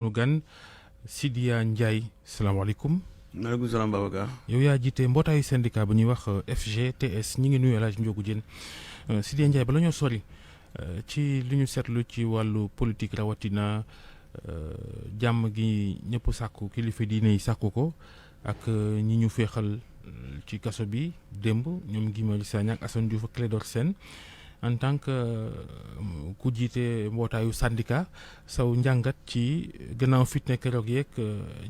nu gan Sidya Ndiaye salaamaaleykum. maaleykum salaam Babacar. yow yaa jiite mbootaayu syndicat bu ñuy wax FGTS ñi ngi nuyu El Hadj Ndiogou Diène Sidya Ndiaye bala ñoo sori ci li ñu seetlu ci wàllu politique rawatina jàmm gi ñëpp sàkku kilifa diine yi sàkku ko ak ñi ñu féexal ci kaso bi démb ñoom Guy Marius Sagna ak Assane Diouf ak Clédor Sène en tant que ku jiite mbootaayu syndicat saw njàngat ci gannaaw fitne keroog yeeg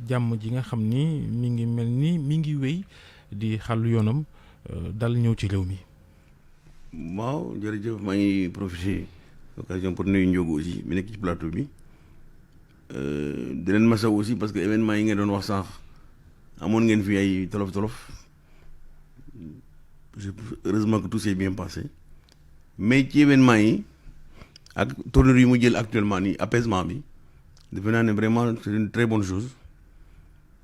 jàmm ji nga xam ni mi ngi mel ni mi ngi wéy di xàllu yoonam dal ñëw ci réew mi. waaw jërëjëf maa ngi profité occasion pour nuyu Ndiogou aussi mi nekk ci plateau bi di leen masaw aussi parce que événement yi ngeen doon wax sànq amoon ngeen fi ay tolof-tolof heureusement que tout s'est bien passé. mais ci événement yi ak tournure yi mu jël actuellement nii apaisement bi defe naa ne vraiment c'est une très bonne chose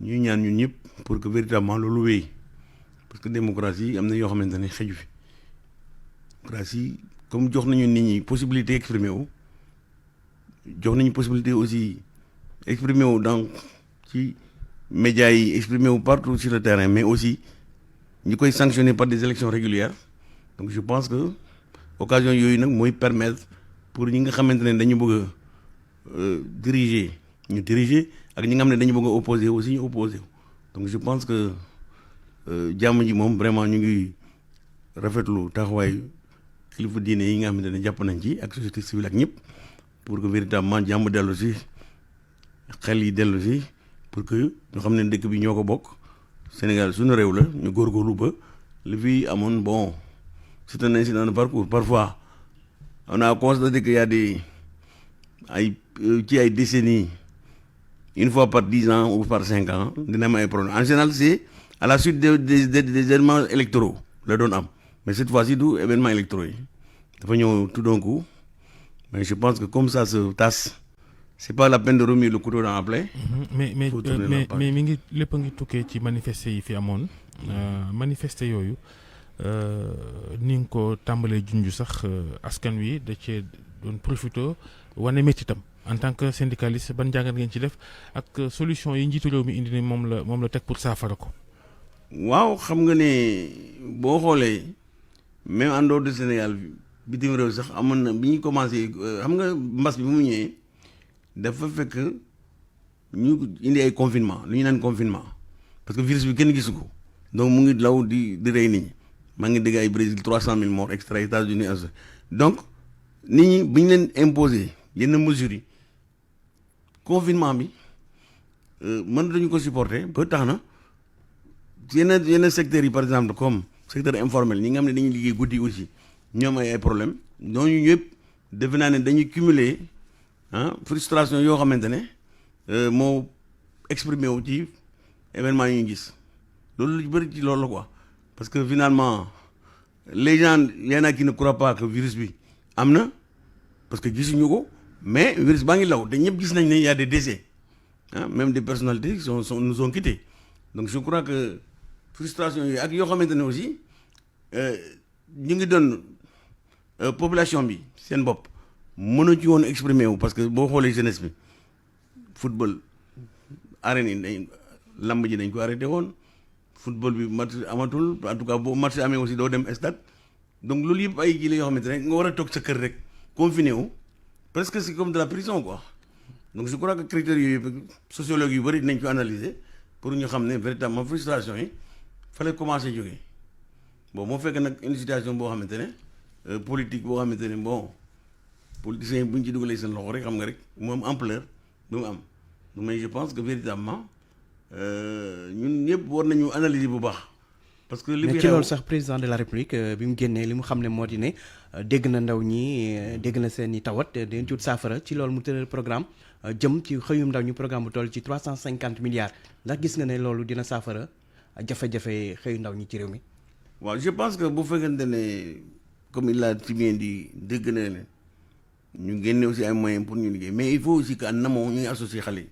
ñuy ñaan ñun ñëpp pour que véritablement loolu wéy parce que démocratie am na yoo xamante ne xeju fi démocratie comme jox nañu nit ñi possibilité exprimer wu jox nañu possibilité aussi exprimer wu donc ci médias yi exprimer wu partout sur le terrain mais aussi ñu koy sanctionner par des élections régulières donc je pense que occasion yooyu nag mooy permettre pour ñi nga xamante ne dañu bëgg a diriger ñu diriger ak ñi nga xam ne dañu bëgg a opposer aussi ñu opposer donc je pense que jàmm ji moom vraiment ñu ngi rafetlu taxawaay kilifa diine yi nga xamante ne jàpp nañ ci ak société civile ak ñëpp pour que véritablement jàmm dellu si xel yi dellu si pour que ñu xam ne dëkk bi ñoo ko bokk Sénégal suñu réew la ñu góorgóorlu ba li fi amoon bon. C'est un incident de parcours. Parfois, on a constaté qu'il y a des décennies, une fois par 10 ans ou par 5 ans, des problèmes. En général, c'est à la suite des événements électoraux, le don am. Mais cette fois-ci, tout événement électoraux. Il faut tout d'un coup. Mais je pense que comme ça se tasse, c'est pas la peine de remettre le couteau dans la plaie. mais mi ngi lépp a ngi tukkee ci manifester yi fi amoon manifester yooyu. ni nga ko tàmbalee junj sax askan wi da cee doon profité wane méttitam en tant que syndicaliste ban jàngat ngeen ci def ak solution yi njiitu réew mi indi ni moom la teg pour saafara ko. waaw xam nga ne boo xoolee même en dehors de Sénégal bitim réew sax amoon na bi ñu commencé xam nga mbas bi mu ñëwee dafa fekk ñu indi ay confinement lu ñu naan confinement parce que virus bi kenn gisu ko donc mu ngi law di rey nit ñi. maa ngi dégg ay Brésil 300,000 morts extra États-Unis donc nit ñi bu ñu leen imposer yenn mesures yi confinement bi mën dañu ko supporter ba tax na yenn secteurs yi par exemple comme secteur informel ñi nga xam ne dañuy liggéey guddi aussi ñoom ay problème ñooñu ñëpp defe naa ne dañuy cumuler frustration yoo xamante ne moo exprimé wu ci événement yi ñu gis loolu lu bëri ci loolu la quoi. Parce que finalement, les gens, il y en a qui ne croient pas que le virus bi amna parce que gisuñu ko mais le virus baa ngi law te ñëpp gis nañ ne y a des décès même des personnalités qui nous ont quittés donc je crois que frustration yooyu ak yoo xamante ne aussi ñu ngi doon population bi seen bopp mënu ci woon exprimer wu parce que boo xoolee jeunesse bi football arène yi dañ lamb ji dañ ko arrêté woon football bi match amatul en tout cas boo match amee aussi doo dem stade donc loolu yëpp ay kii la yoo xamante ne nga war a toog sa kër rek confiné wu presque c'est comme de la prison quoi donc je crois que critères yooyu sociologue yu bëri dinañ ko analyser pour ñu xam ne véritablement frustration yi fa lay commencé jógee bon moo fekk nag une situation boo xamante ne politique boo xamante ne bon politiciens yi bu ñu ci dugalee seen loxo rek xam nga rek mu am ampleur bi mu am mais je pense que véritablement ñun ñëpp war nañu analyser bu baax. parce que li mais ci loolu sax président de la république bi mu génnee li mu xam ne moo di ne dégg na ndaw ñi dégg na seen i tawat dañ ci wut saafara ci loolu mu tëral programme jëm ci xëyum ndaw ñu programme bu toll ci 350 milliards ndax gis nga ne loolu dina saafara jafe-jafe xëyu ndaw ñi ci réew mi. waaw je pense que bu fekkente ne comme il l'a si bien dit dégg na leen ñu génne aussi ay moyens pour ñu liggéey mais il faut aussi que en amont ñuy associer xale yi.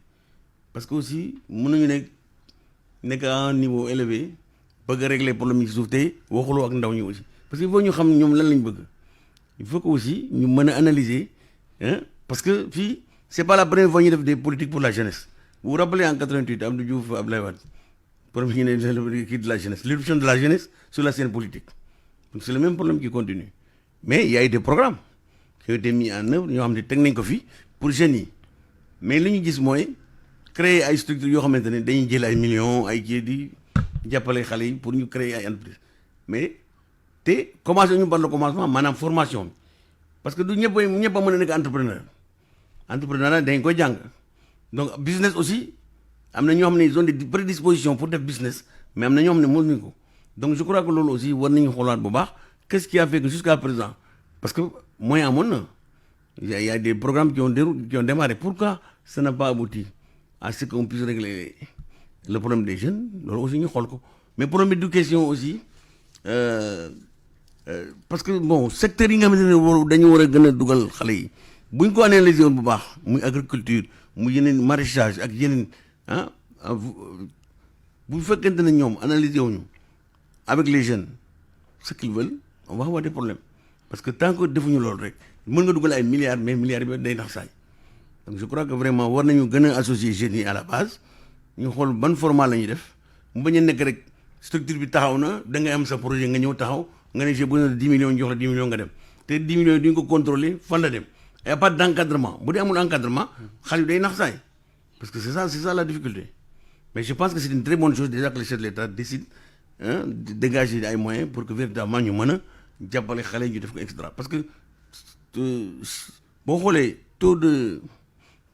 parce que aussi mënuñu nekk à un niveau élevé bëgg a régler problème yi ci suuf te waxuloo ak ndaw ñi aussi parce que il faut ñu xam ñoom lan lañ bëgg il faut que aussi ñu mën a analyser parce que fii c'est pas la première fois ñu def des politiques pour la jeunesse. Vous vous rappelez en 88 Abdou Diouf Abdoulaye Wade premier ñu ne kii de la jeunesse, l'éruption de la jeunesse sur la scène politique. Donc c'est le même problème qui continue. Mais il y a eu des programmes qui ont été mis en œuvre ñoo xam ne teg nañ ko fi pour jeunes yi mais li ñu gis mooy créer ay structures yoo xamante ne dañuy jël ay millions ay kii di jàppale xale yi pour ñu créer ay entreprises mais te commencé ñu par le commencement maanaam formation bi parce que du ñëpp a mën a nekk entrepreneur dañ koy jàng donc business aussi am na ñoo xam ne ils ont des prédispositions pour def business mais am na ñoo xam ne mënuñu ko donc je crois que loolu aussi war nañu xoolaat bu baax qu'est-ce qui a fait que jusqu'à présent parce que moyen amoon na il y a des programmes qui ont démarré pourquoi ça n'a pas abouti à ce qu'on puisse régler le problème des jeunes loolu aussi ñu xool ko mais problème d'éducation aussi parce que bon secteur yi nga xamante ne dañu war a gën a dugal xale yi buñ ko analyser woon bu baax muy agriculture muy yeneen maraîchage ak yeneen bu fekkente ne ñoom analyser wuñu avec les jeunes ce qu'ils veulent on va avoir des problèmes parce que tant que defuñu loolu rek mën nga dugal ay milliards mais milliards bi day nax saay donc je crois que vraiment war nañu gën a associer jeunes yi à la base ñu xool ban format la ñuy def mu bañ a nekk rek structure bi taxaw na da ngay am sa projet nga ñëw taxaw nga ne j'ai besoin de 10 millions ñu jox la 10 millions nga dem te 10 millions yi duñ ko contrôler fan la dem y a pas d'encadrement bu dee amul encadrement xale yi day nax saay parce que c'est ça la difficulté mais je pense que c'est une très bonne chose déjà que le chef de l'État décide de dégager ay moyens pour que véritablement ñu mën a jàppale xale yi ñu def ko extra parce que boo xoolee taux de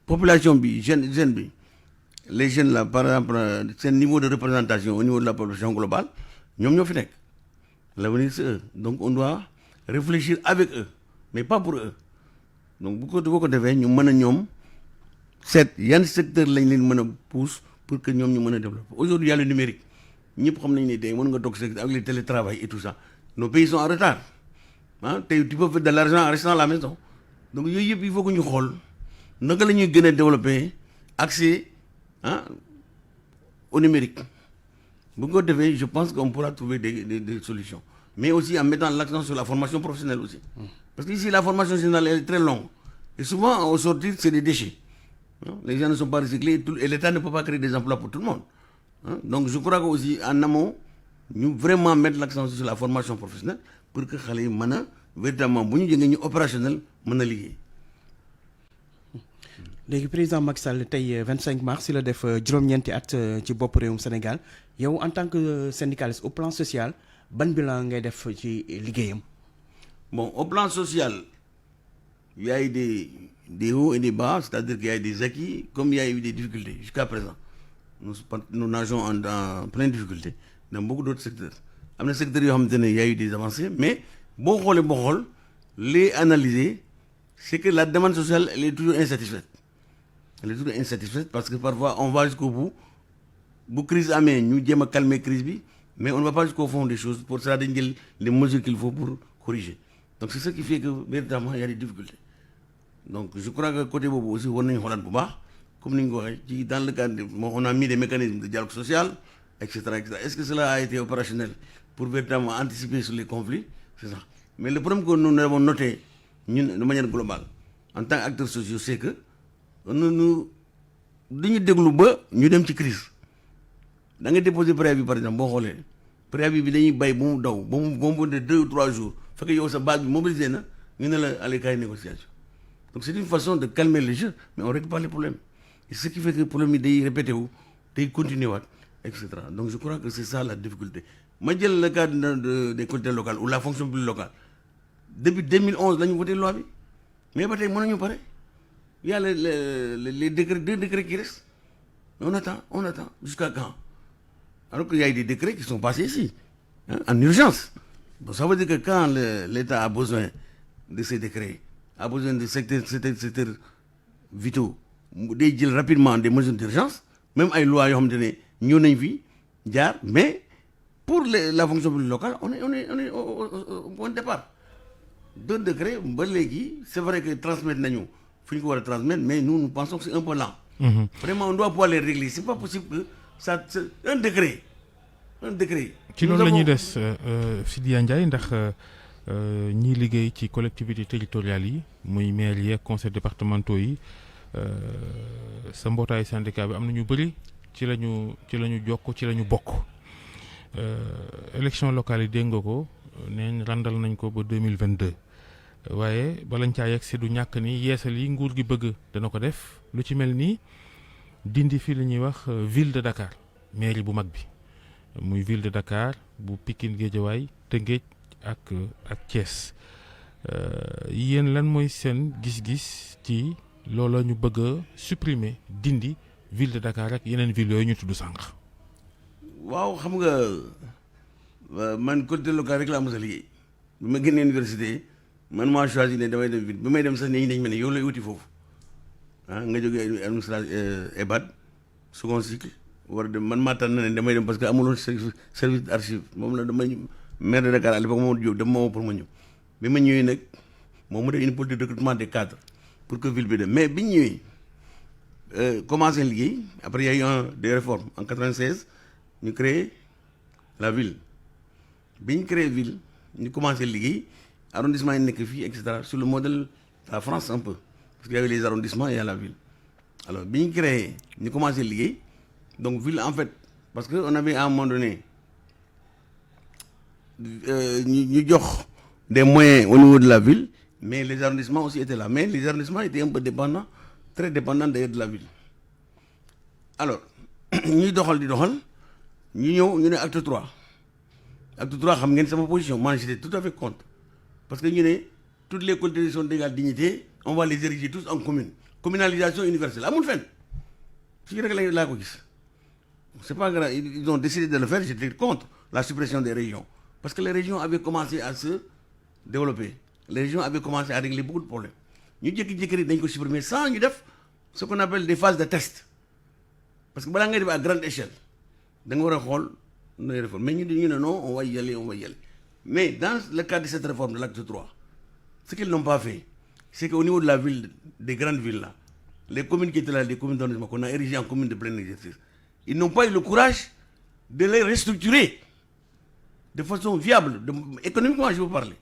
population bi jeune bi les jeunes là par exemple seen niveau de représentation au niveau de la population globale ñoom ñoo fi nekk l'avenir c'est eux donc on doit réfléchir avec eux mais pas pour eux donc boo ko defee ñu mën a ñoom seet yan secteur lañ leen mën a pousse pour que ñoom ñu mën a développer aujourd'hui il y a le numérique ñëpp xam nañ ne tey mën nga toog secteur avec le télétravail et tout ça nos pays sont en retard tey tu peux faire de l'argent en restant à la maison donc yooyu yëpp il faut que ñu xool naka la ñuy gën a développer accès au numérique bu ko defee je pense qu'on pourra trouver des solutions mais aussi en mettant l'accent sur la formation professionnelle aussi parce que ici la formation générale elle est très longue et souvent au sortir c'est des déchets les gens ne sont pas recyclés et l'État ne peut pas créer des emplois pour tout le monde donc je crois que aussi en amont ñu vraiment mettre l'accent sur la formation professionnelle pour que xale yi mën a véritablement bu ñu jógee ñu opérationnel mën a liggéey. léegi président Macky Sall tey 25 mars si la def juróom-ñeenti at ci bopp réewum Sénégal yow en tant que syndicaliste au plan social ban bilan ngay def ci liggéeyam. bon au plan social il y a eu des hauts et des bas c'est-à-dire qu'il y a eu des acquis comme il y a eu des difficultés jusqu'à présent nous nageons en pleine difficulté dans beaucoup d'autres secteurs am na secteurs yoo xamante ne il y a eu des avancées mais boo xool les analyser c'est que la demande sociale elle est toujours insatisfaite parce que parfois on va jusqu'au bout bu crise amee ñu jéem a calmer crise bi mais on ne va pas jusqu'au fond des choses pour ça dañ jël les mesures qu'il faut pour corriger donc c'est ce qui fait que véritablement il y a des difficultés donc je crois que côté boobu aussi war nañu xoolaat bu baax comme ni ñu ko waxee ci dans le cadre on a mis des mécanismes de dialogue social etc. Est-ce que cela a été opérationnel pour véritablement anticiper sur les conflits c'est ça mais le problème que nous avons noté ñun de manière globale en tant qu'acteurs sociaux c'est que dañu déglu ba ñu dem ci crise da nga déposer préavis par exemple boo xoolee préavis bi dañuy bay ba mu daw ba mu de 2 ou 3 jours fekk yow sa base bi mobilisé na ñu ne la allez kaay négociation donc c'est une façon de calmer le jeu mais on règle pas les problèmes et ce qui fait que problème yi day répété wu day continuer waat et cetera donc je crois que c'est ça la difficulté ma jël le cas des collectivités locales ou la fonction publique locale depuis 2011 la ñu voté loi bi mais ba tey mënuñu pare il y a les décrets 2 décrets qui restent on attend jusqu'à quand alors qu'il y a des décrets qui sont passés ici en urgence donc ça veut dire que quand l'État a besoin de ces décrets a besoin de secteurs vitaux day jël rapidement des mesures d'urgence même ay lois yoo xamante ne ñëw nañ fi jaar mais pour la fonction publique locale on est au point de départ 2 décrets ba léegi c'est vrai que transmettre nañu fu ñu ko war a transmettre mais nous pensons que c'est un peu lent. Vraiment on doit pouvoir les régler c'est pas possible que ça c'est un décret. ci loolu la ñuy des Sidya Ndiaye ndax ñiy liggéey ci collectivités territoriales yi muy maires yi ak conseils départementaux yi sa mbootaayu syndicat bi am na ñu bëri ci la ñu jokk ci la ñu bokk élection locale yi dégg nga ko neen randal nañ ko ba 2022 waaye balañ caa yegg si du ñàkk ni yeesal yi nguur gi bëgg dana ko def lu ci mel nii dindi fi li ñuy wax ville de Dakar mairie bu mag bi muy ville de Dakar bu Pikine Guédiawaye Tëngéej ak Thiès yéen lan mooy seen gis-gis ci loolu ñu bëgg a supprimer dindi ville de Dakar ak yeneen ville yooyu ñu tudd sànq. waaw xam nga man côté local rek laa mos a liggéey bi ma génnee université man maa choisi ne damay dem ville bi may dem sax nit ñi dañ ma ne yow lay wuti foofu nga jógee administration EBAD second cycle war a dem man maa tànn ne damay dem parce que amuloon service d'archive moom la damay maire de Dakar à l'époque moom Diop dama ma woo pour ma ñëw bi ma ñëwee nag moom mu def une politique de recrutement des cadres pour que ville bi dem mais bi ñu ñëwee commencé liggéey après il y a eu des réformes en 96 ñu créé la ville bi ñu créé ville ñu commencé liggéey arrondissement yi nekk fii et cetera sur le modèle de la France un peu parce qu'il y avait les arrondissements et il y a la ville alors bi ñu créé ñu commencé liggéey donc ville en fait parce que on avait à un moment donné ñu jox des moyens au niveau de la ville mais les arrondissements aussi étaient là mais les arrondissements étaient un peu dépendants très dépendants d'ailleurs de la ville alors ñuy doxal di doxal ñu ñëw ñu ne acte 3 xam ngeen sama position moi j'étais tout à fait contre parce que ñu ne toutes les collectivités sont d'égale dignité on va les ériger tous en commune communalisation universelle amul fenn fii rek laa ko gis c'est pas grave ils ont décidé de le faire j'étais contre la suppression des régions parce que les régions avaient commencé à se développer les régions avaient commencé à régler beaucoup de problèmes ñu jékki-jékki rek dañ ko supprimer sans ñu def ce qu'on appelle des phases de test parce que balaa ngay def à grande échelle da nga war a xool nooy réforme mais ñu ne non on va y aller mais dans le cadre de cette réforme de l'acte 3 ce qu'ils n'ont pas fait c'est qu'au niveau de la ville des grandes villes là les communes qui étaient là les communes d'arrondissement qu'on a érigées en communes de plein exercice ils n'ont pas eu le courage de les restructurer de façon viable économiquement je veux parler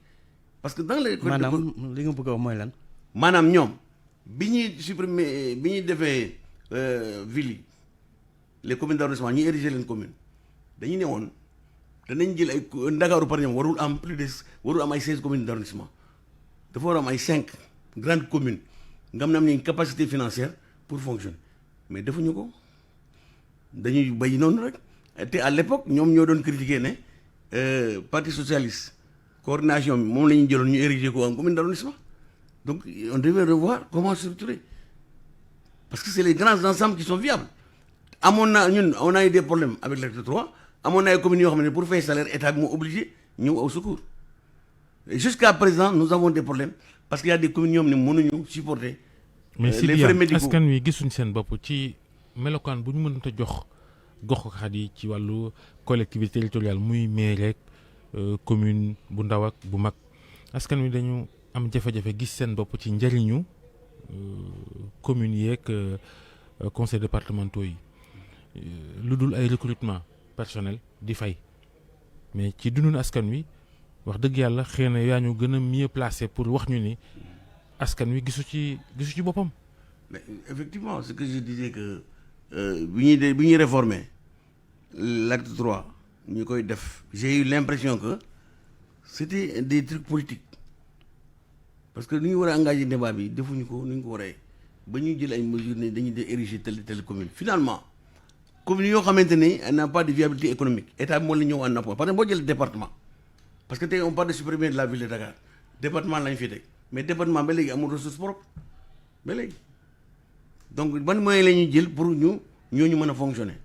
parce que dans les maanaam li nga bëgg a wax mooy lan maanaam ñoom bi ñuy supprimer bi ñuy defee villes yi les communes d'arrondissement ñuy ériger leen commune dañu ne woon danañ jël ay Ndakaaru par exemple warul am ay 16 communes d'arrondissement dafa war am ay 5 grandes communes nga xam ne am nañ capacité financière pour fonctionner mais defuñu ko dañuy bay noonu rek te à l'époque ñoom ñoo doon critiquer ne parti socialiste coordination bi moom la ñu jëloon ñu ériger ko en commune d'arrondissement donc on devait revoir comment structurer parce que c'est les grands ensembles qui sont viables amoon na ñun on a eu des problèmes avec l'acte 3 amoon na ay communes yoo xam ne pour fay salaire état bi moo obligé ñëw au secours et jusqu'à présent nous avons des problèmes parce qu'il y a des communes yoo xam ne mënuñu supporter mais les frais médicaux askan wi gisuñ seen bopp ci melokaan bu ñu mënta jox gox-goxaat yi ci wàllu collectivité territoriale muy maire rek commune bu ndaw ak bu mag askan wi dañu am jafe-jafe gis seen bopp ci njëriñu communes yeeg conseils départementaux yi lu dul ay recrutement personnel di fay mais ci dundun askan wi wax dëgg yàlla xëy na yaa ñu gën a mieux placé pour wax ñu ni askan wi gisu ci boppam. mais effectivement ce que je disais que bi ñuy réformer l'acte 3 ñu koy def j'ai eu l'impression que c'était des trucs politiques parce que ni ñu war a engagé débat bi defuñu ko ni ñu ko waree ba ñuy jël ay mesures ne dañuy ériger telle commune finalement commune yoo xamante ne n'a pas de viabilité économique état bi moo la ñëw en appui parce que boo jël département parce que tey on parle de supprimer de la ville de Dakar département lañ fi teg mais département ba léegi amul ressource propre ba léegi donc ban moyen la ñuy jël pour ñooñu mën a fonctionner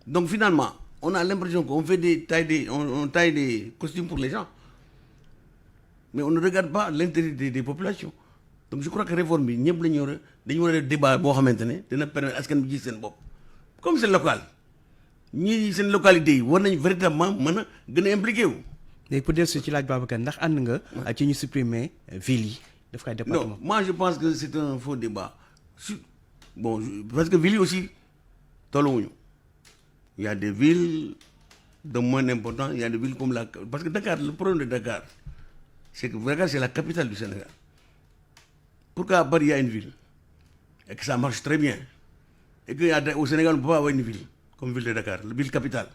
donc finalement on a l'impression qu'on fait on taille des costumes pour les gens mais on ne regarde pas l'intérêt des populations donc je crois que réforme bi ñëpp la ñu war a dañu war a def débat boo xamante ne dina permettre askan bi gis seen bopp comme c'est local ñii seen localité yi war nañ véritablement mën a gën a impliqué wu. léegi pour dellusi ci laaj Babacar ndax ànd nga ci ñu supprimer ville yi daf koy département. non moi je pense que c'est un faux débat parce que ville yi aussi tolluwuñu il y a des villes de moins importance il y a des villes comme parce que Dakar le problème de Dakar c'est que Dakar c'est la capitale du Sénégal pourquoi à Paris il y a une ville et que ça marche très bien, et qu'au Sénégal, on ne peut pas avoir une ville comme ville de Dakar, la ville capitale.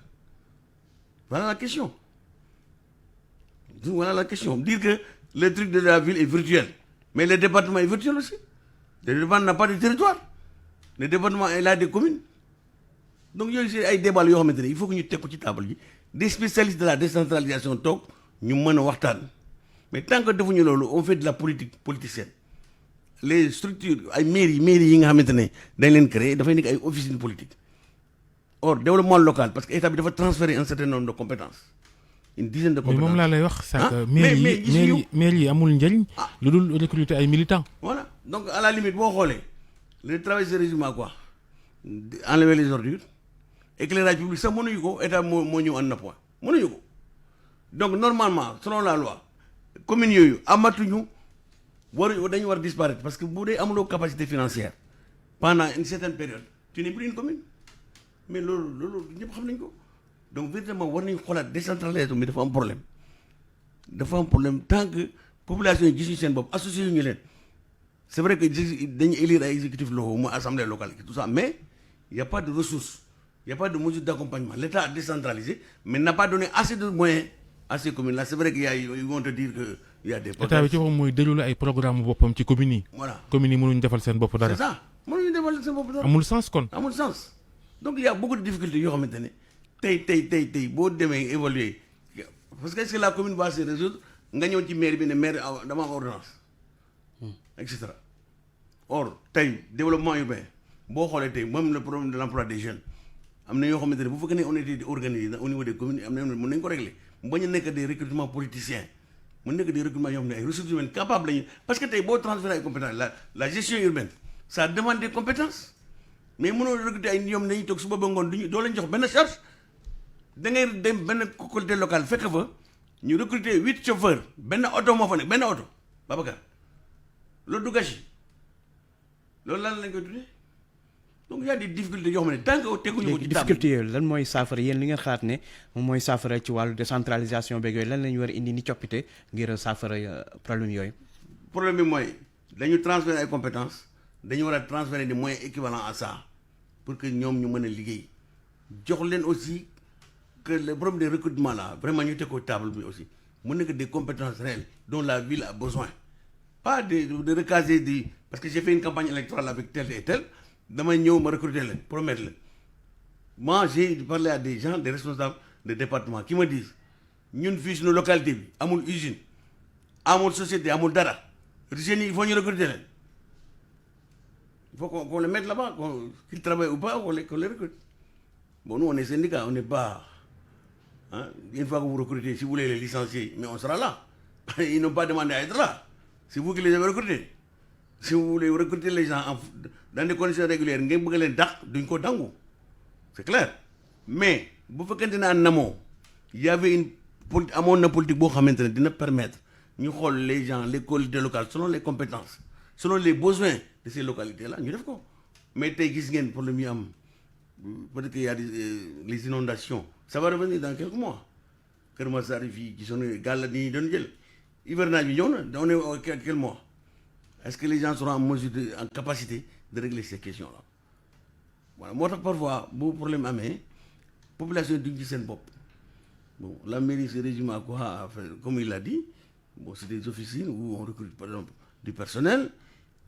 Voilà la question. Voilà la question. Dire que le truc de la ville est virtuel, mais le département est virtuel aussi. Le département n'a pas de territoire. Le département est là des communes. Donc, il y a des débats, il faut que nous ayons une table. Des spécialistes de la décentralisation, nous menons mais tant que nous faisons on fait de la politique politicienne. Les structures, les mairies, qui sont créées, ils font des officines politiques. Or, développement local, parce que l'État doit transférer un certain nombre de compétences. Une dizaine de compétences. Mais moom laa lay wax sax mairie yi amul njëriñ lu dul recruter ay militants. Voilà. Donc à la limite boo xoolee le travail se résume à quoi? Enlever les ordures, éclairage public sax mënuñu ko état moo ñëw en appoint mënuñu ko. Donc normalement selon la loi communes yooyu amatuñu dañu war disparaître parce que bu dee amuloo capacité financière pendant une certaine période tu n'es plus une commune. Mais loolu ñëpp xam nañ ko. Donc véritablement war nañu xoolaat décentralisation mais dafa am problème tant que population yi gisuñu seen bopp associé yu ñu leen c'est vrai que dañu élire ay exécutifs locaux mu assemblée locale tout ça mais il y a pas de ressources il y a pas de mesures d'accompagnement l'État a décentralisé mais n'a pas donné assez de moyens à ces communes là c'est vrai qu'il y a ils vont te dire que il y a des état bi ci boppam mooy déroulé ay programme boppam ci communes yi. Voilà communes yi mënuñu defal seen bopp dara. c'est ça mënuñu defal seen bopp dara. amul sens kon. amul sens donc il y a beaucoup de difficultés yoo xamante ne tey boo demee évaluer parce que est-ce que la commune va se résoudre nga ñëw ci maire bi ne maire dama am ordonnance et cetera. Or tey développement urbain boo xoolee tey même le problème de l'emploi des jeunes am na yoo xamante ne bu fekkee ne on était organisé au niveau des communes am na mën nañu ko régler bañ a nekk des recrutements politiciens mën nekk des recrutements yoo xam ne ay ressources humaines capables lañu parce que tey boo transféré ay compétences la gestion urbaine ça demande des compétences mais mënoo recruter ay ñoom dañuy toog suba ba ngoon duñu doo leen jox benn charge da ngay dem benn collectivité locale fekk fa ñu recruter 8 chauffeurs benn oto moo fa nekk benn oto Babacar loolu du gâchis loolu lan lañ koy tuddee donc y a des difficultés yoo xam ne tant que teguñu ko ci difficulté yooyu lan mooy saafara yéen li ngeen xalaat ne moom mooy saafara ci wàllu décentralisation beeg yooyu lan lañu war a indi ni coppite ngir saafara problème yooyu. problème bi mooy dañu transférer ay compétences dañu war a transférer des moyens équivalents à ça pour que ñoom ñu mën a liggéey jox leen aussi que le problème des recrutements là vraiment ñu teg ko table bi aussi mën nekk des compétences réelles dont la ville a besoin pas de recaser di parce que j'ai fait une campagne électorale avec tel et tel damay ñëw ma recruter leen promettre leen moi j'ai parlé à des gens des responsables de département qui me disent ñun fii suñu localité bi amul usine amul société amul dara jeunes yi il faut ñu recruter leen il faut qu'on les mette là-bas qu'ils travaillent ou pas qu'on les recrute. Bon nous on est syndicat on n'est pas hein, une fois que vous recrutez si vous voulez les licencier mais on sera là ils n'ont pas demandé à être là c'est vous qui les avez recrutés si vous voulez recruter les gens dans des conditions régulières ngeen bëgg leen dàq duñ ko dangu c'est clair mais bu fekkente ne en amont il y avait une politique amoon na politique boo xamante ne dina permettre ñu xool les gens les collectivités locales selon les compétences selon les besoins de ces localités là ñu def ko mais tey gis ngeen problème yi am peut-être qu'il y a les inondations ça va revenir dans quelques mois Kër Massar fii gisoon na gàll ni doon jël hivernage bi ñëw na on est quel mois est-ce que les gens seront en mesure en capacité de régler ces questions-là voilà moo tax parfois bu problème amee population duñ ci seen bopp bon la mairie se résume à quoi comme il l'a dit bon c'est des officines où on recrute par exemple du personnel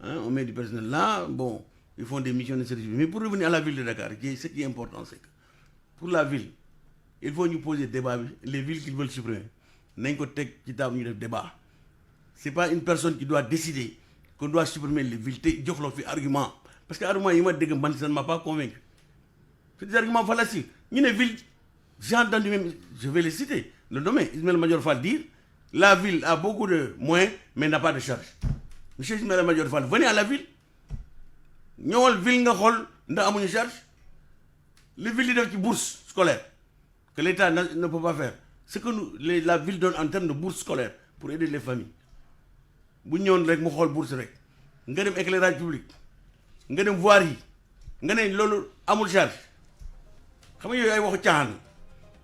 hein, on met du personnel là bon ils font des missions de service mais pour revenir à la ville de Dakar ce qui est important c'est que pour la ville il faut ñu poser débat bi les villes qu'ils veulent supprimer nañ ko teg ci table ñu def débat c'est pas une personne qui doit décider qu'on doit supprimer les villes te jox la fi argument parce que argument yi ma dégg man ça ne m'a pas convaincu c'est des arguments fallacieux ñu ne ville j'ai entendu même je vais les citer le domaine Ismaël Madior Fall dire la ville a beaucoup de moyens mais n'a pas de charge monsieur Ismaël Madior Fall venez à la ville ñëwal ville nga xool ndax amuñu charge les villes di def ci bourse scolaire que l'État ne peut pas faire ce que la ville donne en termes de bourse scolaire pour aider les familles bu ñëwoon rek mu xool bourse rek nga dem éclairage public nga dem voirie yi nga ne loolu amul charge xam nga yooyu ay waxu caaxaan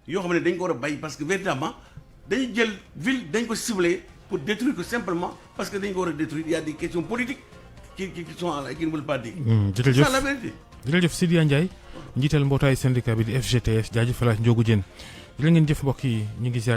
yoo xam ne dañ ko war a bay parce que véritablement dañu jël ville dañ ko ciblé pour détruire ko simplement parce que dañ ko war a détruire il y a des questions politiques qui sont qui ne veulent pas dire. jërëjëf c'est ça la vérité. jërëjëf Sidya Ndiaye njiital mbootaayu syndicat bi di FGTS jaajëfalaat Ndiogou Diène jërë ngeen jëf mbokk yi ñu ngi ziar